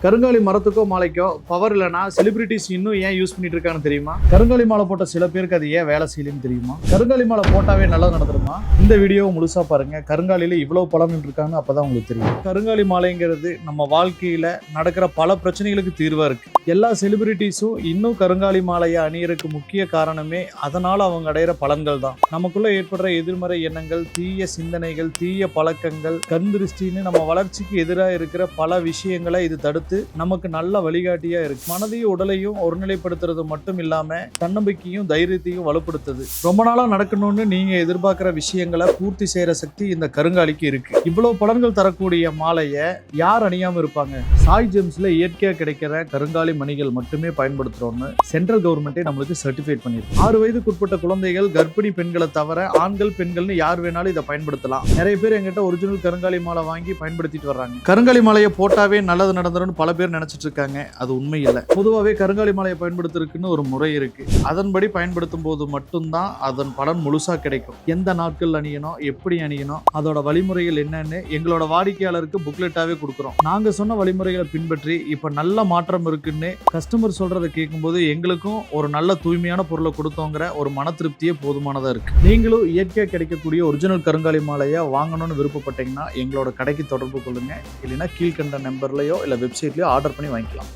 கருங்காலி மரத்துக்கோ மாலைக்கோ பவர் இல்லைனா செலிபிரிட்டிஸ் இன்னும் ஏன் யூஸ் பண்ணிட்டு இருக்கான்னு தெரியுமா? கருங்காலி மாலை போட்ட சில பேருக்கு அது ஏன் வேலை செய்யலன்னு தெரியுமா? கருங்காலி மாலை போட்டாவே நல்லா நடந்துருமா? இந்த வீடியோவை முழுசா பாருங்க. கருங்காலியில இவ்வளவு பலன் இருக்கான்னு அப்பதான் உங்களுக்கு தெரியும். கருங்காலி மாலைங்கிறது நம்ம வாழ்க்கையில நடக்கிற பல பிரச்சனைகளுக்கு தீர்வா இருக்கு. எல்லா செலிபிரிட்டிஸும் இன்னும் கருங்காலி மாலையை அணியறதுக்கு முக்கிய காரணமே அதனால அவங்க அடையிற பலன்கள் தான். நமக்குள்ள ஏற்படுற எதிர்மறை எண்ணங்கள், தீய சிந்தனைகள், தீய பழக்கங்கள், கண் திருஷ்டின்னு நம்ம வளர்ச்சிக்கு எதிராக இருக்கிற பல விஷயங்களை இது தடுத்து நமக்கு நல்ல வழிகாட்டியா இருக்கு. மனதையும் உடலையும் ஒருநிலைப்படுத்துறது மட்டும் இல்லாம தன்னம்பிக்கையும் தைரியத்தையும் வலுப்படுத்துது. ரொம்ப நாளா நடக்கணும்னு நீங்க எதிர்பார்க்கிற விஷயங்களை பூர்த்தி செய்யற சக்தி இந்த கருங்காலிக்கு இருக்கு. இவ்வளவு பலன்கள் தரக்கூடிய மாலையை யார் அணியாம இருப்பாங்க? சாய் ஜெம்ஸ்ல இயற்கையா கிடைக்கிற கருங்காலி மணிகள் மட்டுமே பயன்படுத்துறோம்னு சென்ட்ரல் கவர்மெண்டே நம்மளுக்கு சர்டிஃபைட் பண்ணிருக்கு. 6 வயதுக்குட்பட்ட குழந்தைகள், கர்ப்பிணி பெண்களை தவிர ஆண்கள் பெண்கள்னு யார் வேணாலும் இதை பயன்படுத்தலாம். நிறைய பேர் எங்கிட்ட ஒரிஜினல் கருங்காலி மாலை வாங்கி பயன்படுத்திட்டு வர்றாங்க. கருங்காலி மாலையை போட்டாவே நல்லது நடந்துரும் பல பேர் நினைச்சிட்டு இருக்காங்க. அது உண்மை இல்லை. பொதுவாகவே கருங்காலி மாலையை பயன்படுத்துறதுக்குன்னு ஒரு முறை இருக்கு. அதன்படி பயன்படுத்தும் போது மட்டும்தான் அதன் பலன் முழுசா கிடைக்கும். எந்த நாட்கள் அணியணும், எப்படி அணியணும், அதோட வழிமுறைகள் என்னன்னு எங்களோட வாடிக்கையாளருக்கு புக்லெட்டாவே கொடுக்குறோம். நாங்க சொன்ன வழிமுறைகளை பின்பற்றி இப்ப நல்ல மாற்றம் இருக்குன்னு கஸ்டமர் சொல்றதை கேட்கும்போது எங்களுக்கும் ஒரு நல்ல தூய்மையான பொருளை கொடுத்தோங்கிற ஒரு மன திருப்தியே போதுமானதா இருக்கு. நீங்களும் இயற்கையா கிடைக்கக்கூடிய ஒரிஜினல் கருங்காலி மாலையை வாங்கணும்னு விருப்பப்பட்டீங்கன்னா எங்களோட கடைக்கு தொடர்பு கொள்ளுங்க. இல்லைன்னா கீழ்கண்ட நம்பர்லயோ இல்ல வெப்சைட்லயோ ஆர்டர் பண்ணி வாங்கிக்கலாம்.